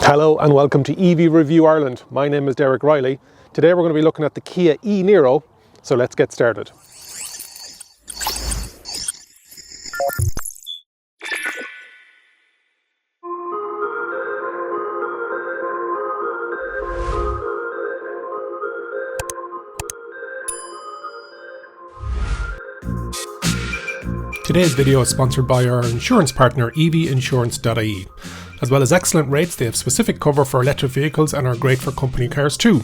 Hello and welcome to EV Review Ireland. My name is Derek Riley. Today we're going to be looking at the Kia e-Niro, so let's get started. Today's video is sponsored by our insurance partner evinsurance.ie. As well as excellent rates, they have specific cover for electric vehicles and are great for company cars too.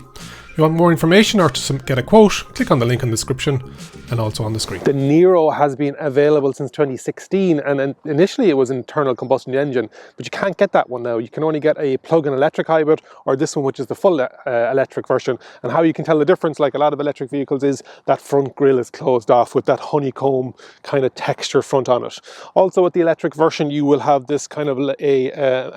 If you want more information or to get a quote, click on the link in the description and also on the screen. The Niro has been available since 2016 and initially it was an internal combustion engine, but you can't get that one now. You can only get a plug-in electric hybrid or this one, which is the full electric version. And how you can tell the difference, like a lot of electric vehicles, is that front grille is closed off with that honeycomb kind of texture front on it. Also with the electric version, you will have this kind of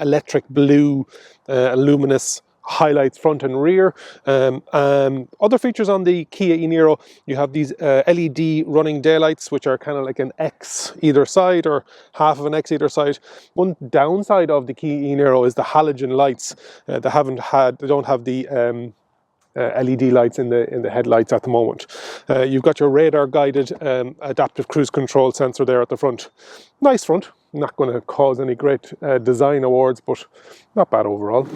electric blue luminous highlights front and rear. Other features on the Kia e-Niro, you have these LED running daylights, which are kind of like an X either side or half of an X either side. One downside of the Kia e-Niro is the halogen lights. They don't have the LED lights in the headlights at the moment. You've got your radar guided adaptive cruise control sensor there at the front. Nice front. Not going to cause any great design awards, but not bad overall.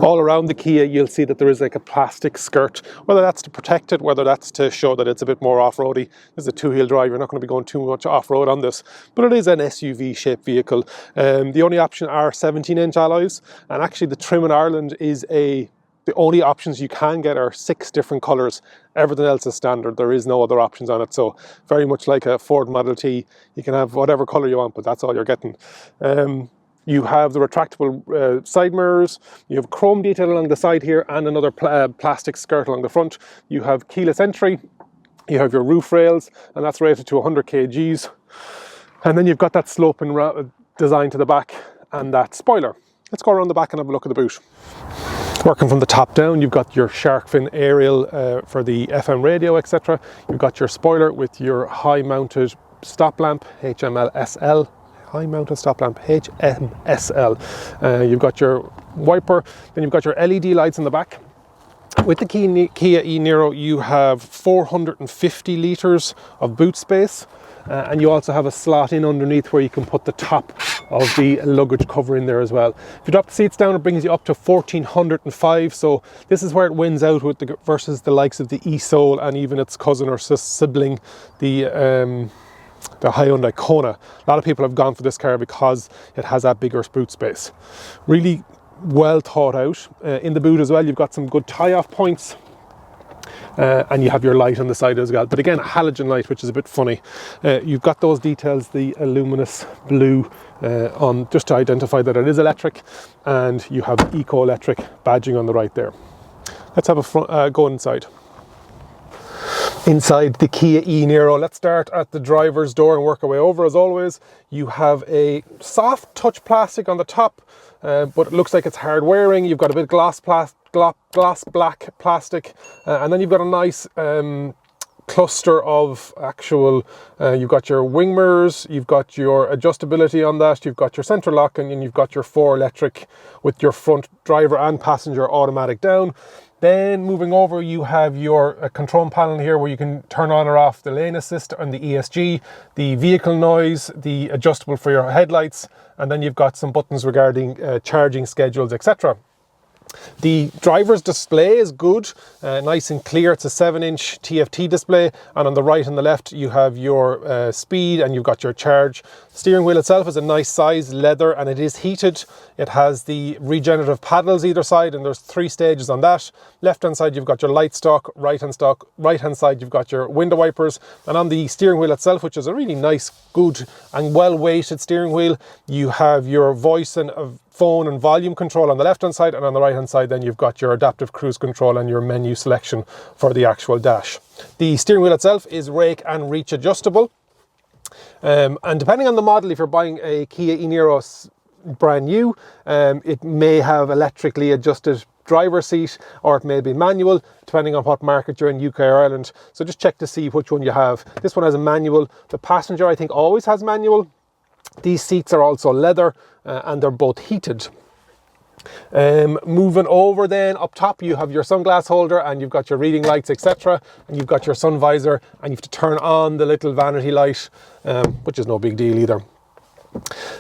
All around the Kia you'll see that there is like a plastic skirt, whether that's to protect it, whether that's to show that it's a bit more off-roady. This is a two-wheel drive, you're not going to be going too much off-road on this, but it is an SUV shaped vehicle. The only option are 17-inch alloys, and actually the trim in Ireland is the only options you can get are 6 different colours. Everything else is standard. There is no other options on it. So very much like a Ford Model T, you can have whatever colour you want, but that's all you're getting. You have the retractable side mirrors. You have chrome detail along the side here and another plastic skirt along the front. You have keyless entry. You have your roof rails, and that's rated to 100 kgs. And then you've got that sloping design to the back and that spoiler. Let's go around the back and have a look at the boot. Working from the top down, you've got your shark fin aerial for the FM radio, etc. You've got your spoiler with your high-mounted stop lamp, HMLSL. High-mounted stop lamp, HMSL. You've got your wiper, then you've got your LED lights in the back. With the Kia e-Niro, you have 450 litres of boot space. And you also have a slot in underneath where you can put the top of the luggage cover in there as well. If you drop the seats down, it brings you up to 1405. So this is where it wins out with versus the likes of the e-Soul and even its cousin or sibling, the Hyundai Kona. A lot of people have gone for this car because it has that bigger boot space. Really well thought out. In the boot as well, you've got some good tie-off points. And you have your light on the side as well, but again a halogen light, which is a bit funny. You've got those details, the luminous blue on, just to identify that it is electric, and you have eco-electric badging on the right there. Let's have a go inside. Inside the Kia e-Niro, let's start at the driver's door and work our way over. As always, you have a soft touch plastic on the top, but it looks like it's hard wearing. You've got a bit of gloss black plastic, and then you've got a nice cluster of actual, you've got your wing mirrors, you've got your adjustability on that, you've got your center lock, and you've got your 4 electric with your front driver and passenger automatic down. Then moving over, you have your control panel here where you can turn on or off the lane assist and the ESG, the vehicle noise, the adjustable for your headlights, and then you've got some buttons regarding charging schedules, etc. The driver's display is good, nice and clear. It's a 7-inch TFT display, and on the right and the left you have your speed and you've got your charge. The steering wheel itself is a nice size, leather, and it is heated. It has the regenerative paddles either side, and there's 3 stages on that. Left hand side you've got your light stock, right hand side you've got your window wipers, and on the steering wheel itself, which is a really nice, good and well weighted steering wheel, you have your voice and phone and volume control on the left hand side, and on the right hand side then you've got your adaptive cruise control and your menu selection for the actual dash. The steering wheel itself is rake and reach adjustable, and depending on the model, if you're buying a Kia e-Niro brand new, it may have electrically adjusted driver seat, or it may be manual, depending on what market you're in, UK or Ireland. So just check to see which one you have. This one has a manual. The passenger, I think, always has manual. These seats are also leather, and they're both heated. Moving over then, up top you have your sunglass holder and you've got your reading lights, etc. And you've got your sun visor, and you have to turn on the little vanity light, which is no big deal either.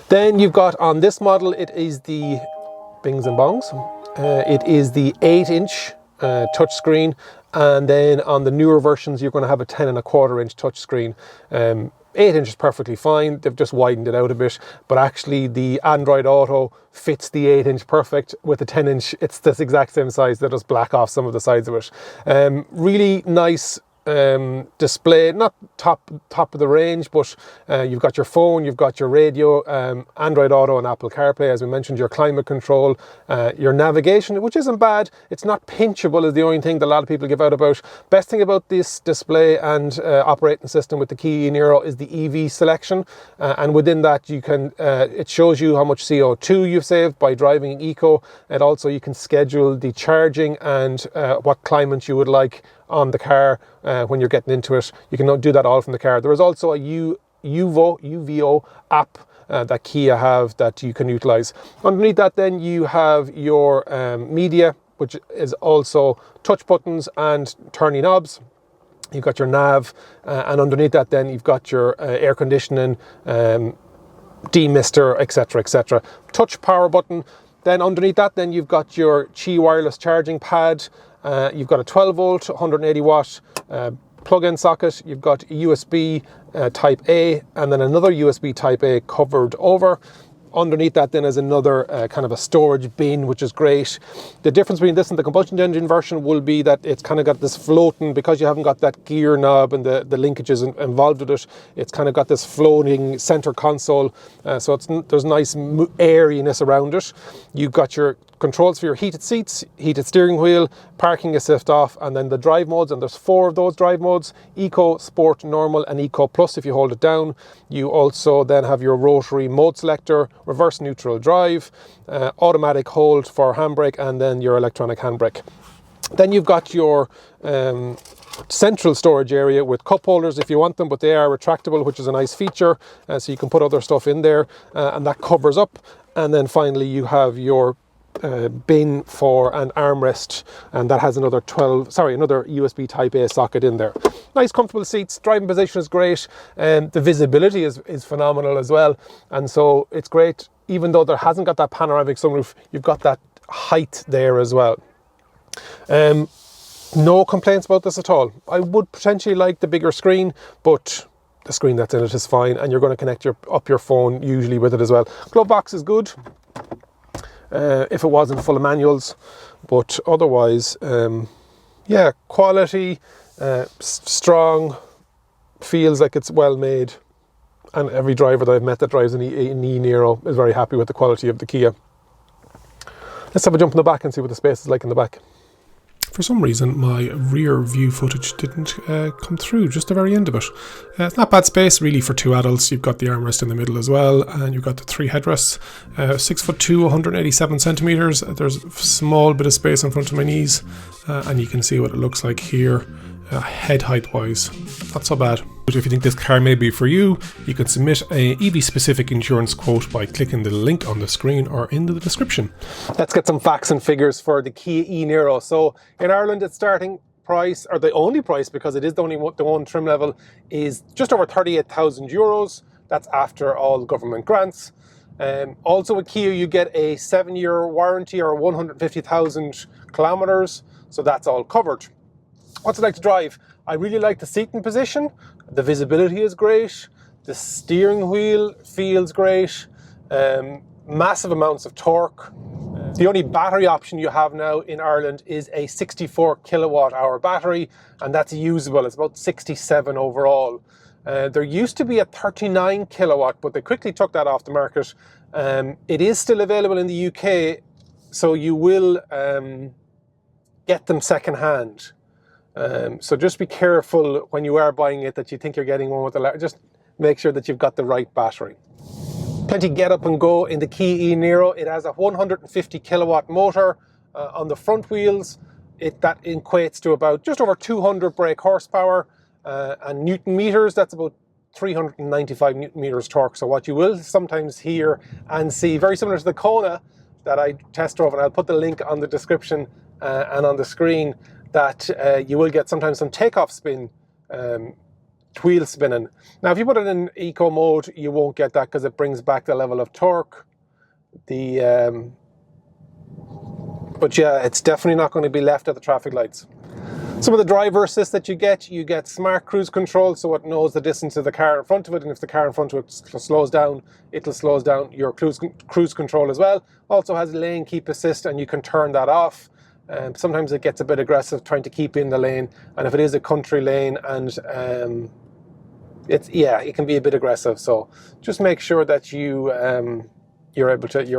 Then you've got on this model, it is the bings and bongs. It is the 8-inch touchscreen, and then on the newer versions you're going to have a 10.25-inch touchscreen. 8-inch is perfectly fine, they've just widened it out a bit, but actually the Android Auto fits the 8-inch perfect. With the 10-inch, it's this exact same size, they just black off some of the sides of it. Really nice display, not top of the range, but you've got your phone, you've got your radio, Android Auto and Apple CarPlay, as we mentioned, your climate control, your navigation, which isn't bad. It's not pinchable is the only thing that a lot of people give out about. Best thing about this display and operating system with the Kia e-Niro is the EV selection, and within that you can it shows you how much CO2 you've saved by driving eco, and also you can schedule the charging and what climate you would like on the car when you're getting into it. You can do that all from the car. There is also a UVO app that Kia have that you can utilize. Underneath that then you have your media, which is also touch buttons and turning knobs. You've got your nav, and underneath that then you've got your air conditioning, demister, etc, etc. Touch power button. Then underneath that then you've got your Qi wireless charging pad. You've got a 12 volt, 180 watt plug-in socket. You've got USB Type A, and then another USB Type A covered over. Underneath that then is another kind of a storage bin, which is great. The difference between this and the combustion engine version will be that it's kind of got this floating, because you haven't got that gear knob and the linkages involved with it. It's kind of got this floating center console, so there's nice airiness around it. You've got your controls for your heated seats, heated steering wheel, parking assist off, and then the drive modes, and there's 4 of those drive modes: Eco, Sport, Normal and Eco Plus if you hold it down. You also then have your rotary mode selector, reverse neutral drive, automatic hold for handbrake, and then your electronic handbrake. Then you've got your central storage area with cup holders if you want them, but they are retractable, which is a nice feature, so you can put other stuff in there, and that covers up. And then finally you have your bin for an armrest, and that has another USB Type A socket in there. Nice comfortable seats, driving position is great, and the visibility is phenomenal as well, and so it's great. Even though there hasn't got that panoramic sunroof, you've got that height there as well. No complaints about this at all. I would potentially like the bigger screen, but the screen that's in it is fine, and you're going to connect up your phone usually with it as well. Glove box is good, if it wasn't full of manuals, but otherwise, yeah, quality, strong, feels like it's well made, and every driver that I've met that drives an e-Niro is very happy with the quality of the Kia. Let's have a jump in the back and see what the space is like in the back. For some reason, my rear view footage didn't come through, just the very end of it. It's not bad space, really, for 2 adults. You've got the armrest in the middle as well, and you've got the 3 headrests. 6'2", 187 centimetres. There's a small bit of space in front of my knees, and you can see what it looks like here, head height wise. Not so bad. But if you think this car may be for you, you can submit a EV-specific insurance quote by clicking the link on the screen or in the description. Let's get some facts and figures for the Kia e-Niro. So in Ireland, its starting price, or the only price, because it is the one trim level, is just over 38,000 euros. That's after all government grants. Also with Kia, you get a 7-year warranty or 150,000 kilometers, so that's all covered. What's it like to drive? I really like the seating position. The visibility is great. The steering wheel feels great. Massive amounts of torque. The only battery option you have now in Ireland is a 64 kilowatt hour battery, and that's usable. It's about 67 overall. There used to be a 39 kilowatt, but they quickly took that off the market. It is still available in the UK, so you will get them second hand. So just be careful when you are buying it that you think you're getting one with just make sure that you've got the right battery. Plenty get up and go in the Kia e-Niro. It has a 150 kilowatt motor on the front wheels. That equates to about just over 200 brake horsepower, and Newton meters, that's about 395 Newton meters torque. So what you will sometimes hear and see, very similar to the Kona, that I test drove, and I'll put the link on the description and on the screen, that you will get sometimes some takeoff spin, wheel spinning. Now, if you put it in eco mode, you won't get that because it brings back the level of torque. But yeah, it's definitely not going to be left at the traffic lights. Some of the driver assist that you get smart cruise control, so it knows the distance of the car in front of it, and if the car in front of it slows down, it'll slow down your cruise control as well. Also has lane keep assist, and you can turn that off. Sometimes it gets a bit aggressive trying to keep in the lane, and if it is a country lane, and it can be a bit aggressive. So just make sure that you're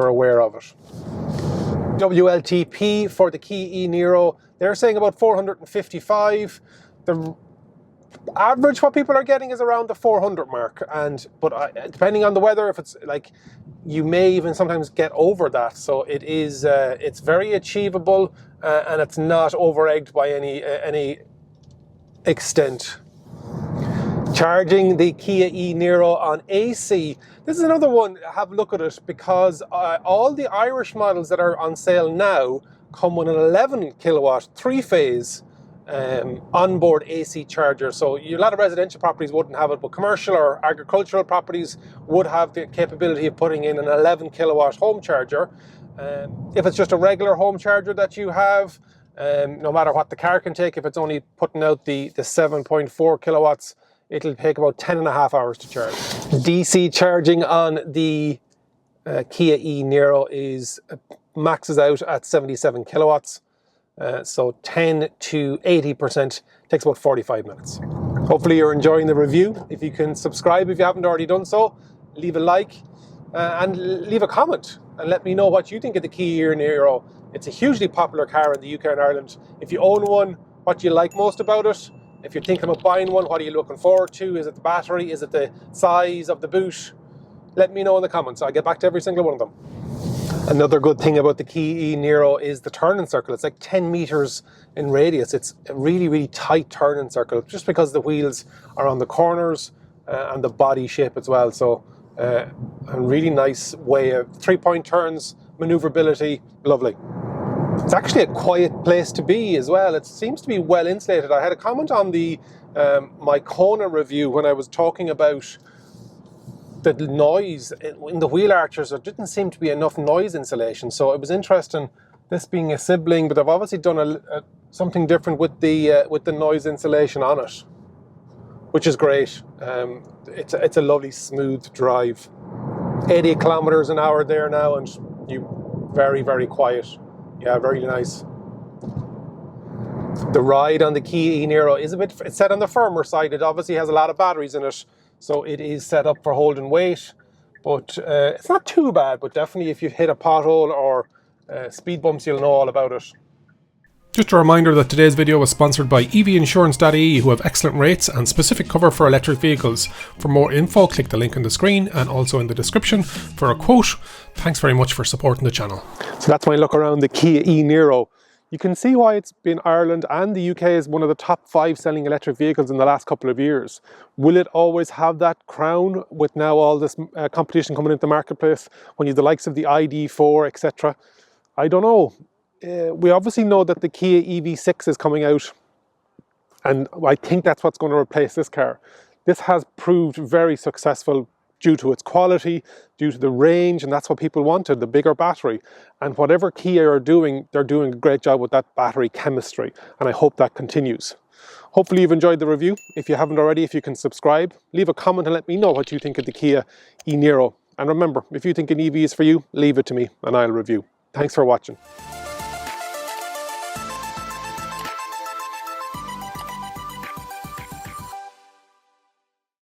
aware of it. WLTP for the Kia e-Niro, they're saying about 455. The average what people are getting is around the 400 mark, but depending on the weather, if it's like, you may even sometimes get over that. So it is it's very achievable, and it's not over-egged by any extent. Charging the Kia e-Niro on AC. This is another one, have a look at it, because all the Irish models that are on sale now come with an 11 kilowatt, 3-phase onboard AC charger. So a lot of residential properties wouldn't have it, but commercial or agricultural properties would have the capability of putting in an 11 kilowatt home charger. If it's just a regular home charger that you have, no matter what the car can take, if it's only putting out the 7.4 kilowatts, it'll take about 10.5 hours to charge. DC charging on the Kia e-Niro maxes out at 77 kilowatts. So 10 to 80% takes about 45 minutes. Hopefully you're enjoying the review. If you can subscribe if you haven't already done so, leave a like and leave a comment and let me know what you think of the Kia e-Niro. It's a hugely popular car in the UK and Ireland. If you own one, what do you like most about it? If you're thinking about buying one, what are you looking forward to? Is it the battery? Is it the size of the boot? Let me know in the comments. I'll get back to every single one of them. Another good thing about the Kia e-Niro is the turning circle. It's like 10 meters in radius. It's a really, really tight turning circle, just because the wheels are on the corners and the body shape as well. So a really nice way of 3-point turns, maneuverability, lovely. It's actually a quiet place to be as well. It seems to be well insulated. I had a comment on the my Kona review when I was talking about the noise in the wheel archers. There didn't seem to be enough noise insulation, so it was interesting, this being a sibling, but they've obviously done something different with the noise insulation on it, which is great. It's a lovely smooth drive. 80 kilometers an hour there now, and you very, very quiet. Yeah, very nice. The ride on the Kia e-Niro is it's set on the firmer side. It obviously has a lot of batteries in it, so it is set up for holding weight, but it's not too bad. But definitely if you've hit a pothole or speed bumps, you'll know all about it. Just a reminder that today's video was sponsored by evinsurance.ie, who have excellent rates and specific cover for electric vehicles. For more info, click the link on the screen and also in the description for a quote. Thanks very much for supporting the channel. So that's my look around the Kia e-Niro. You can see why it's been Ireland and the UK as one of the top 5 selling electric vehicles in the last couple of years. Will it always have that crown with now all this competition coming into the marketplace, when you have the likes of the ID4, etc.? I don't know. We obviously know that the Kia EV6 is coming out, and I think that's what's going to replace this car. This has proved very successful due to its quality, due to the range, and that's what people wanted, the bigger battery. And whatever Kia are doing, they're doing a great job with that battery chemistry, and I hope that continues. Hopefully you've enjoyed the review. If you haven't already, if you can subscribe, leave a comment and let me know what you think of the Kia e-Niro. And remember, if you think an EV is for you, leave it to me and I'll review. Thanks for watching.